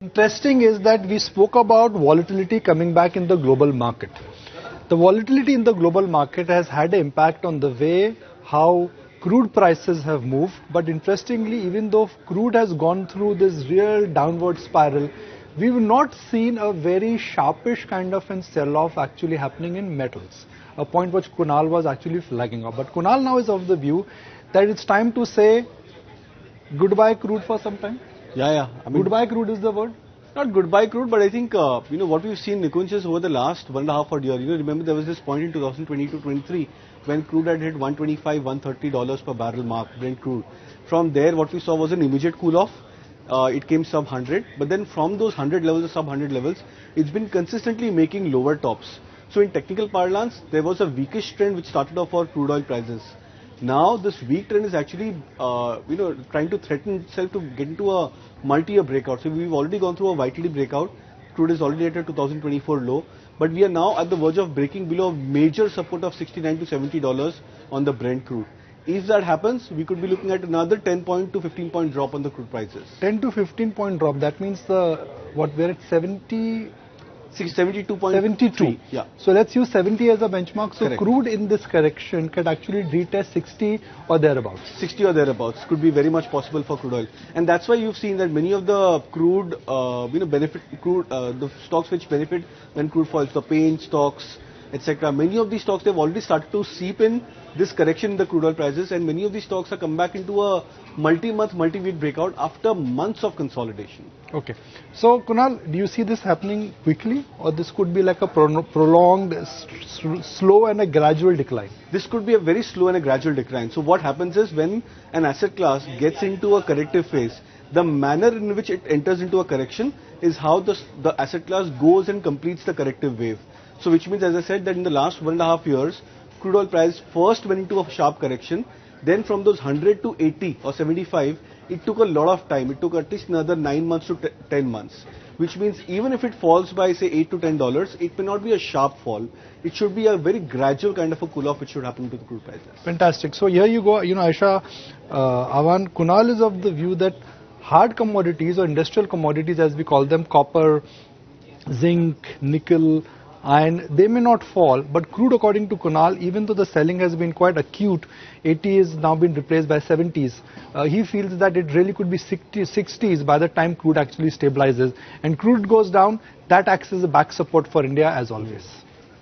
interesting is that we spoke about volatility coming back in the global market. The volatility in the global market has had an impact on the way how crude prices have moved. But interestingly, even though crude has gone through this real downward spiral, we've not seen a very sharpish kind of a sell-off actually happening in metals, a point which Kunal was actually flagging up. But Kunal now is of the view that it's time to say goodbye crude for some time. Yeah. I mean, goodbye crude is the word. Not goodbye crude, but I think, what we've seen, Nikunj, is over the last 1.5 odd year. Remember there was this point in 2022-23 when crude had hit $125, $130 per barrel mark, Brent Crude. From there, what we saw was an immediate cool-off. It came sub 100, but then from those 100 levels or sub 100 levels, it's been consistently making lower tops. So in technical parlance, there was a weakish trend which started off for crude oil prices. Now this weak trend is actually, trying to threaten itself to get into a multi-year breakout. So we've already gone through a YTD breakout. Crude is already at a 2024 low, but we are now at the verge of breaking below major support of $69 to $70 on the Brent crude. If that happens, we could be looking at another 10 point to 15 point drop on the crude prices. 10 to 15 point drop. That means we're at 72. Yeah. So let's use 70 as a benchmark. So correct. Crude in this correction could actually retest 60 or thereabouts. 60 or thereabouts could be very much possible for crude oil, and that's why you've seen that many of the crude, the stocks which benefit when crude falls, the paint stocks, etc. Many of these stocks, they've already started to seep in this correction in the crude oil prices, and many of these stocks have come back into a multi-month, multi-week breakout after months of consolidation. Okay. So Kunal, do you see this happening quickly, or this could be like a prolonged, slow and a gradual decline? This could be a very slow and a gradual decline. So what happens is when an asset class gets into a corrective phase, the manner in which it enters into a correction is how the asset class goes and completes the corrective wave. So which means, as I said, that in the last 1.5 years, crude oil price first went into a sharp correction. Then from those 100 to 80 or 75, it took a lot of time. It took at least another 9 months to 10 months. Which means even if it falls by say $8 to $10, it may not be a sharp fall. It should be a very gradual kind of a cool-off which should happen to the crude prices. Fantastic. So here you go, Aisha, Avan, Kunal is of the view that hard commodities or industrial commodities as we call them, copper, zinc, nickel, iron, they may not fall, but crude, according to Kunal, even though the selling has been quite acute, 80 is now been replaced by 70s. He feels that it really could be 60s by the time crude actually stabilizes. And crude goes down, that acts as a back support for India as always.